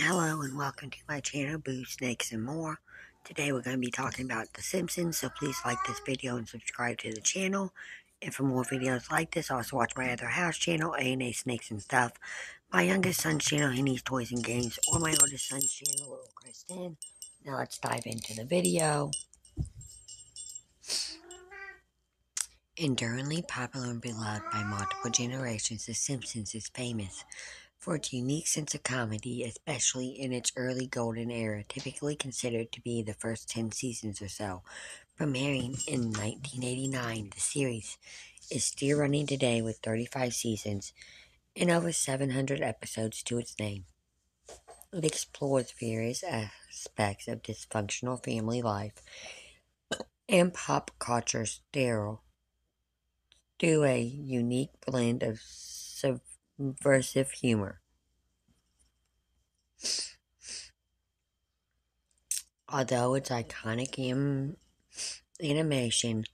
Hello and welcome to my channel, Boo, Snakes, and More. Today we're going to be talking about The Simpsons, so please like this video and subscribe to the channel. And for more videos like this, also watch my other house channel, A&A Snakes and Stuff, my youngest son's channel, He Needs Toys and Games, or my oldest son's channel, Little Kristen. Now let's dive into the video. Enduringly popular and beloved by multiple generations, The Simpsons is famous for its unique sense of comedy, especially in its early golden era, typically considered to be the first 10 seasons or so. Premiering in 1989, the series is still running today with 35 seasons and over 700 episodes to its name. It explores various aspects of dysfunctional family life and pop culture through a unique blend of subversive humor. Although its iconic animation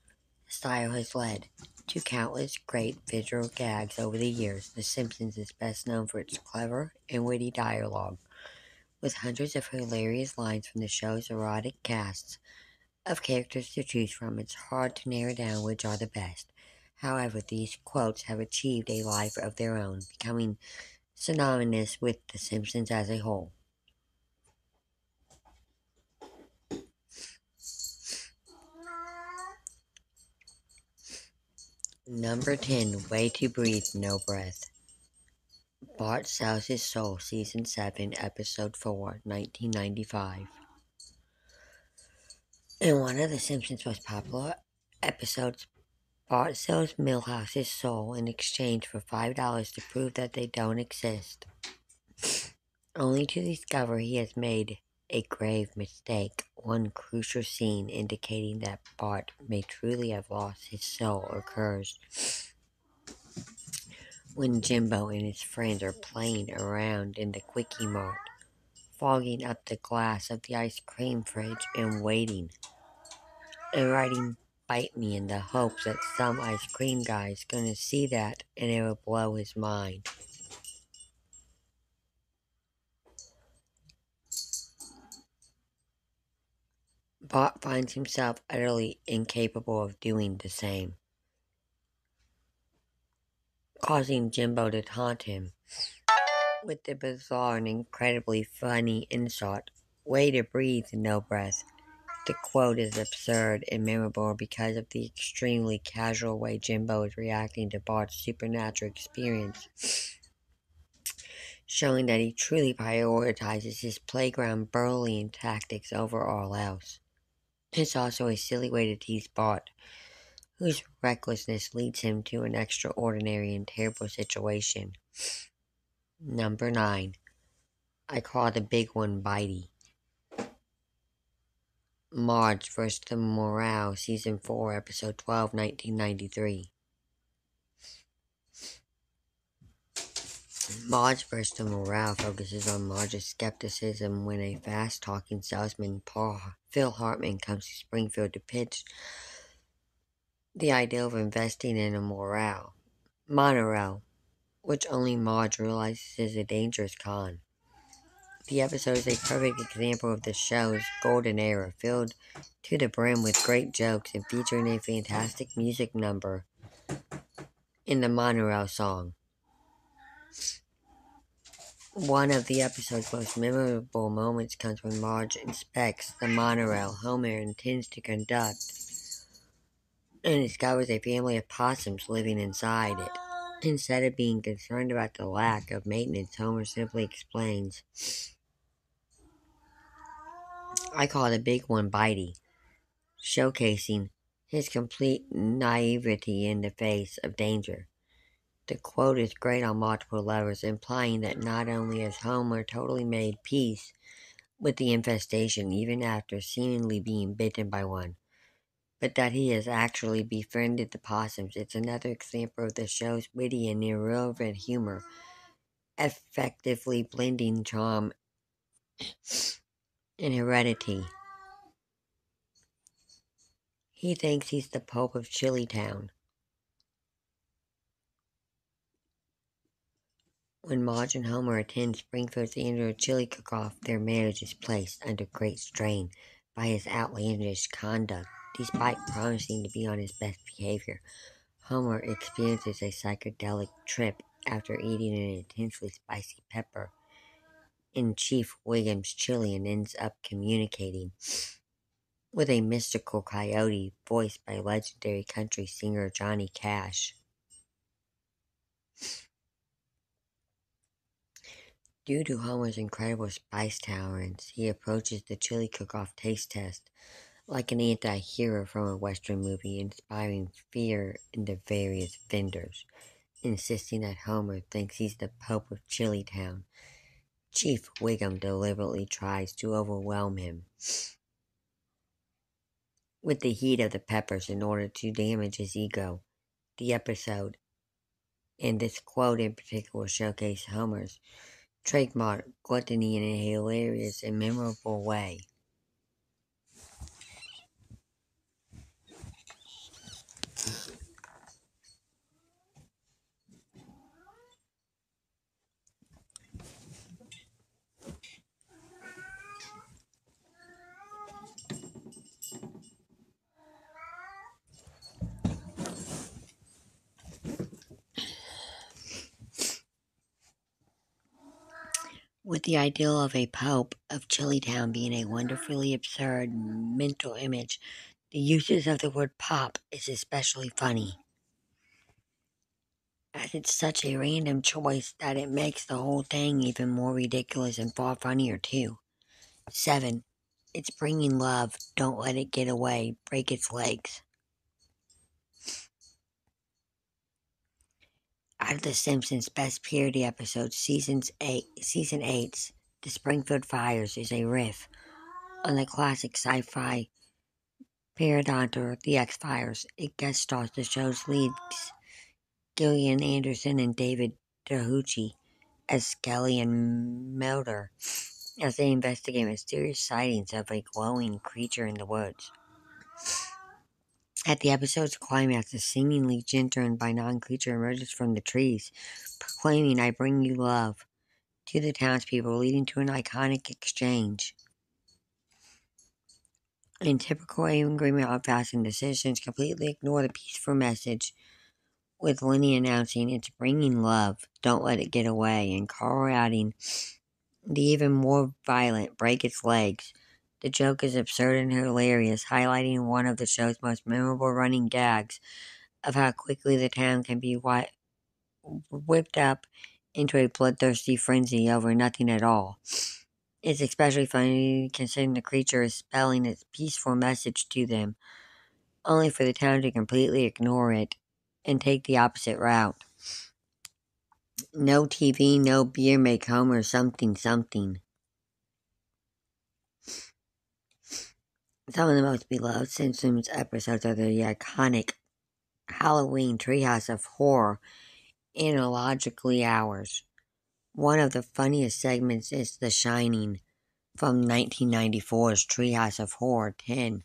style has led to countless great visual gags over the years, The Simpsons is best known for its clever and witty dialogue. With hundreds of hilarious lines from the show's erotic casts of characters to choose from, it's hard to narrow down which are the best. However, these quotes have achieved a life of their own, becoming synonymous with The Simpsons as a whole. Number 10, Way to Breathe, No Breath. Bart Sells His Soul, Season 7, Episode 4, 1995. In one of The Simpsons' most popular episodes, Bart sells Milhouse his soul in exchange for $5 to prove that they don't exist, only to discover he has made a grave mistake. One crucial scene indicating that Bart may truly have lost his soul occurs when Jimbo and his friends are playing around in the Quickie Mart, fogging up the glass of the ice cream fridge and writing "Bite Me" in the hopes that some ice cream guy's gonna see that and it will blow his mind. Bart finds himself utterly incapable of doing the same, causing Jimbo to taunt him with the bizarre and incredibly funny insult, "Way to breathe, no breath." The quote is absurd and memorable because of the extremely casual way Jimbo is reacting to Bart's supernatural experience, showing that he truly prioritizes his playground bullying tactics over all else. It's also a silly way to tease Bart, whose recklessness leads him to an extraordinary and terrible situation. Number 9. I Call the Big One Bitey. Marge vs. the Morale, Season 4, Episode 12, 1993. Marge vs. the Morale focuses on Marge's skepticism when a fast-talking salesman, Phil Hartman, comes to Springfield to pitch the idea of investing in a monorail, which only Marge realizes is a dangerous con. The episode is a perfect example of the show's golden era, filled to the brim with great jokes and featuring a fantastic music number in the monorail song. One of the episode's most memorable moments comes when Marge inspects the monorail Homer intends to conduct and discovers a family of possums living inside it. Instead of being concerned about the lack of maintenance, Homer simply explains, "I call the big one Bitey," showcasing his complete naivety in the face of danger. The quote is great on multiple levels, implying that not only has Homer totally made peace with the infestation even after seemingly being bitten by one, but that he has actually befriended the possums. It's another example of the show's witty and irreverent humor, effectively blending charm and heredity. He thinks he's the Pope of Chillytown. When Marge and Homer attend Springfield's annual chili cook-off, their marriage is placed under great strain by his outlandish conduct. Despite promising to be on his best behavior, Homer experiences a psychedelic trip after eating an intensely spicy pepper in Chief Wiggum's chili and ends up communicating with a mystical coyote voiced by legendary country singer Johnny Cash. Due to Homer's incredible spice tolerance, he approaches the chili cook-off taste test like an anti-hero from a Western movie, inspiring fear in the various vendors, insisting that Homer thinks he's the Pope of Chili Town. Chief Wiggum deliberately tries to overwhelm him with the heat of the peppers in order to damage his ego. The episode, and this quote in particular, showcase Homer's trademark gluttony in a hilarious and memorable way. With the ideal of a Pope of Chilitown being a wonderfully absurd mental image, the usage of the word pop is especially funny, as it's such a random choice that it makes the whole thing even more ridiculous and far funnier too. 7. It's bringing love, don't let it get away, break its legs. Out of The Simpsons' best parody episodes, Season 8's The Springfield Fires is a riff on the classic sci-fi parodontor The X-Files. It guest stars the show's leads Gillian Anderson and David Dahuchi as Skelly and Mulder as they investigate mysterious sightings of a glowing creature in the woods. At the episode's climax, a seemingly gender and benign creature emerges from the trees, proclaiming, "I bring you love," to the townspeople, leading to an iconic exchange. In typical Angry Outfasting, decisions completely ignore the peaceful message, with Lenny announcing, "It's bringing love, don't let it get away," and Carl adding the even more violent, "break its legs." The joke is absurd and hilarious, highlighting one of the show's most memorable running gags of how quickly the town can be whipped up into a bloodthirsty frenzy over nothing at all. It's especially funny considering the creature is spelling its peaceful message to them, only for the town to completely ignore it and take the opposite route. No TV, no beer make Homer something something. Some of the most beloved Simpsons episodes are the iconic Halloween Treehouse of Horror Analogically Ours. One of the funniest segments is The Shining from 1994's Treehouse of Horror 10,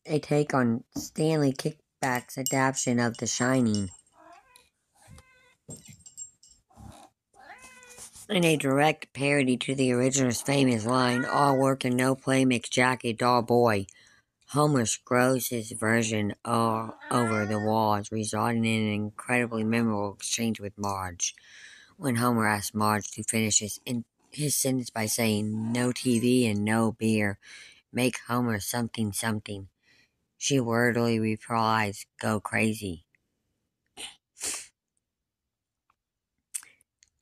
a take on Stanley Kickback's adaptation of The Shining, and a direct parody to the original's famous line, "All work and no play makes Jack a dull boy." Homer scrolls his version all over the walls, resulting in an incredibly memorable exchange with Marge, when Homer asks Marge to finish his sentence by saying, "No TV and no beer make Homer something something." She wordily replies, "Go crazy."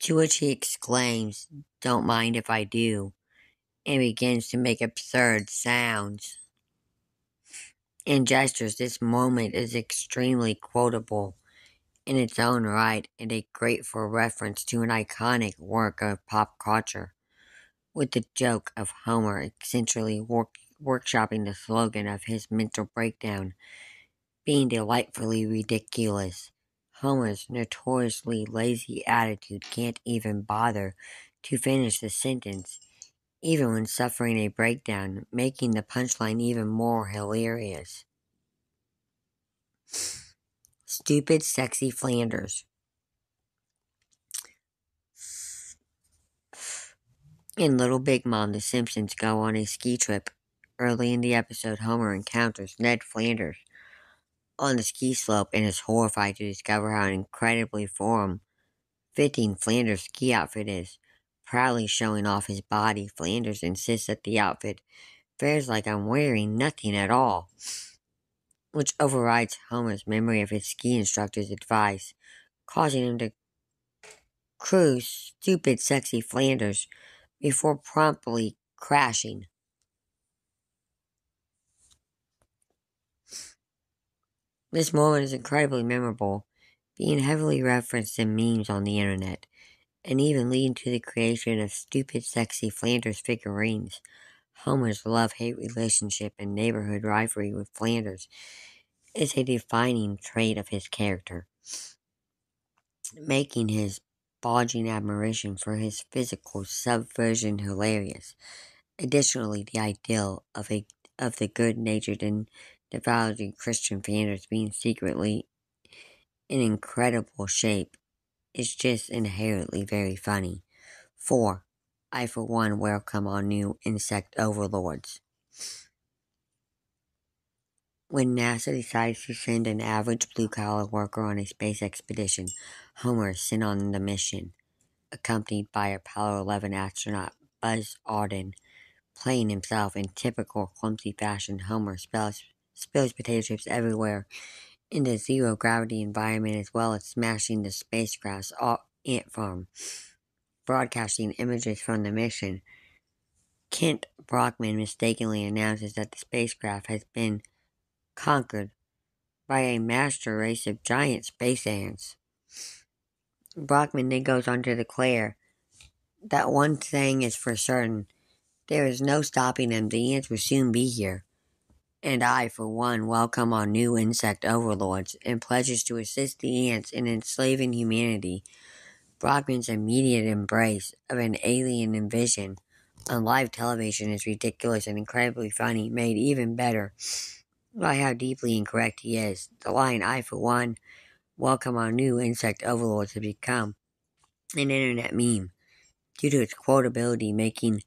To which he exclaims, "Don't mind if I do," and begins to make absurd sounds and gestures. This moment is extremely quotable in its own right and a grateful reference to an iconic work of pop culture, with the joke of Homer essentially workshopping the slogan of his mental breakdown being delightfully ridiculous. Homer's notoriously lazy attitude can't even bother to finish the sentence, even when suffering a breakdown, making the punchline even more hilarious. Stupid Sexy Flanders. In Little Big Mom, the Simpsons go on a ski trip. Early in the episode, Homer encounters Ned Flanders on the ski slope and is horrified to discover how incredibly form-fitting Flanders' ski outfit is. Proudly showing off his body, Flanders insists that the outfit fares like I'm wearing nothing at all, which overrides Homer's memory of his ski instructor's advice, causing him to cruise stupid sexy Flanders before promptly crashing. This moment is incredibly memorable, being heavily referenced in memes on the internet, and even leading to the creation of stupid sexy Flanders figurines. Homer's love-hate relationship and neighborhood rivalry with Flanders is a defining trait of his character, making his bulging admiration for his physical subversion hilarious. Additionally, the ideal of the good-natured and devoutly Christian Flanders being secretly in incredible shape is just inherently very funny. 4. I for one welcome our new insect overlords. When NASA decides to send an average blue-collar worker on a space expedition, Homer is sent on the mission, accompanied by Apollo 11 astronaut Buzz Aldrin. Playing himself in typical clumsy fashion, Homer spills potato chips everywhere in the zero-gravity environment, as well as smashing the spacecraft's ant farm. Broadcasting images from the mission, Kent Brockman mistakenly announces that the spacecraft has been conquered by a master race of giant space ants. Brockman then goes on to declare that one thing is for certain: there is no stopping them. The ants will soon be here. And I, for one, welcome our new insect overlords and pledges to assist the ants in enslaving humanity. Brockman's immediate embrace of an alien invasion on live television is ridiculous and incredibly funny, made even better by how deeply incorrect he is. The line, I for one, welcome our new insect overlords, has become an internet meme due to its quotability, making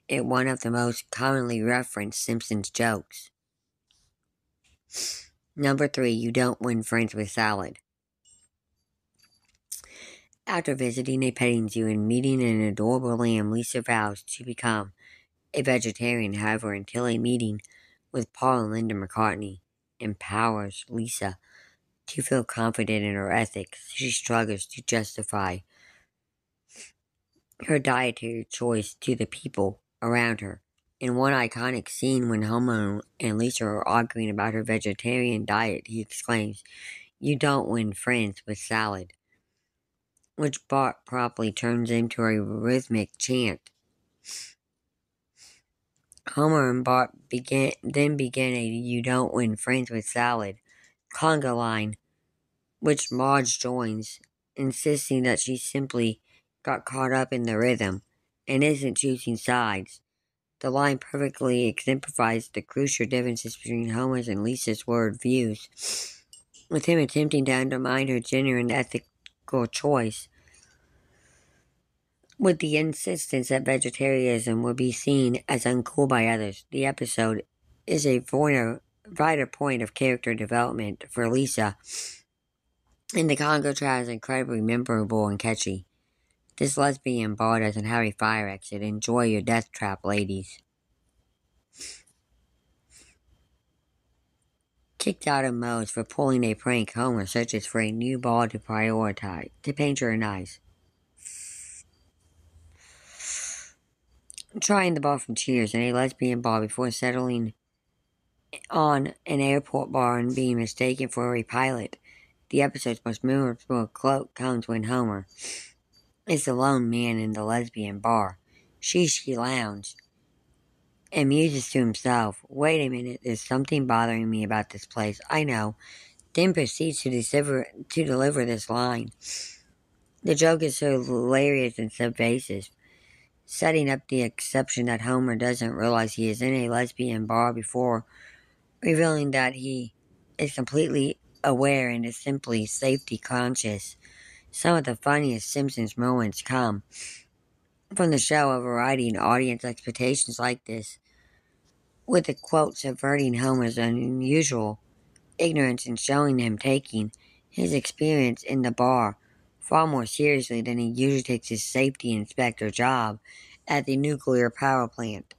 it one of the most commonly referenced Simpsons jokes. Number 3, you don't win friends with salad. After visiting a petting zoo and meeting an adorable lamb, Lisa vows to become a vegetarian. However, until a meeting with Paul and Linda McCartney empowers Lisa to feel confident in her ethics, she struggles to justify her dietary choice to the people around her. In one iconic scene, when Homer and Lisa are arguing about her vegetarian diet, he exclaims, "You don't win friends with salad," which Bart promptly turns into a rhythmic chant. Homer and Bart then begin a "You don't win friends with salad" conga line, which Marge joins, insisting that she simply got caught up in the rhythm and isn't choosing sides. The line perfectly exemplifies the crucial differences between Homer's and Lisa's world views, with him attempting to undermine her genuine ethical choice with the insistence that vegetarianism would be seen as uncool by others. The episode is a vital point of character development for Lisa, and the Congo trial is incredibly memorable and catchy. This lesbian bar doesn't have a fire exit. Enjoy your death trap, ladies. Kicked out of Moe's for pulling a prank, Homer searches for a new ball to patronize. Trying the bar from Cheers and a lesbian bar before settling on an airport bar and being mistaken for a pilot. The episode's most memorable quote comes when Homer is the lone man in the lesbian bar. She lounge and muses to himself, "Wait a minute, there's something bothering me about this place, I know," then proceeds to deliver this line. The joke is so hilarious and subversive, setting up the exception that Homer doesn't realize he is in a lesbian bar before revealing that he is completely aware and is simply safety conscious. Some of the funniest Simpsons moments come from the show, overriding audience expectations like this, with the quote subverting Homer's unusual ignorance and showing him taking his experience in the bar far more seriously than he usually takes his safety inspector job at the nuclear power plant.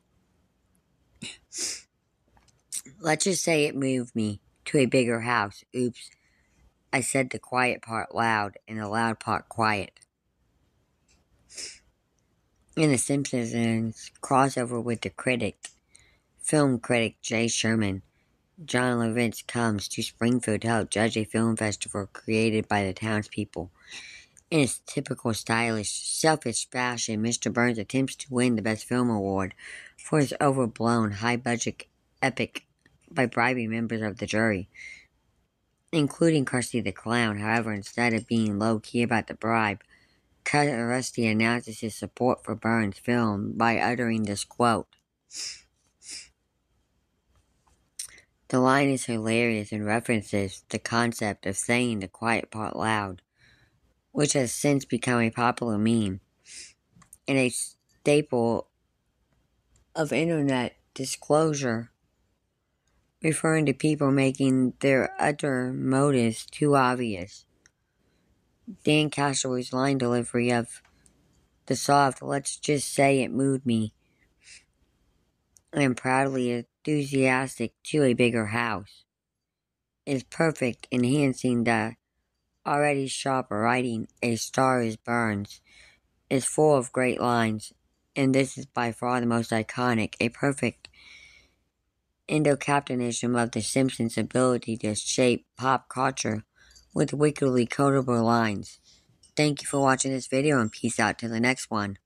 Let's just say it moved me to a bigger house. Oops, I said the quiet part loud and the loud part quiet. In The Simpsons crossover with the film critic Jay Sherman, John Lovitz comes to Springfield to help judge a film festival created by the townspeople. In his typical stylish, selfish fashion, Mr. Burns attempts to win the Best Film Award for his overblown, high-budget epic by bribing members of the jury, including Krusty the Clown. However, instead of being low-key about the bribe, Krusty announces his support for Burns' film by uttering this quote. The line is hilarious and references the concept of saying the quiet part loud, which has since become a popular meme and a staple of internet disclosure, referring to people making their utter motives too obvious. Dan Castle's line delivery of the soft, let's just say it moved me, and proudly enthusiastic to a bigger house, is perfect, enhancing the already sharp writing. A Star is Burns is full of great lines, and this is by far the most iconic, a perfect endocapitalism of The Simpsons' ability to shape pop culture with wickedly quotable lines. Thank you for watching this video and peace out till the next one.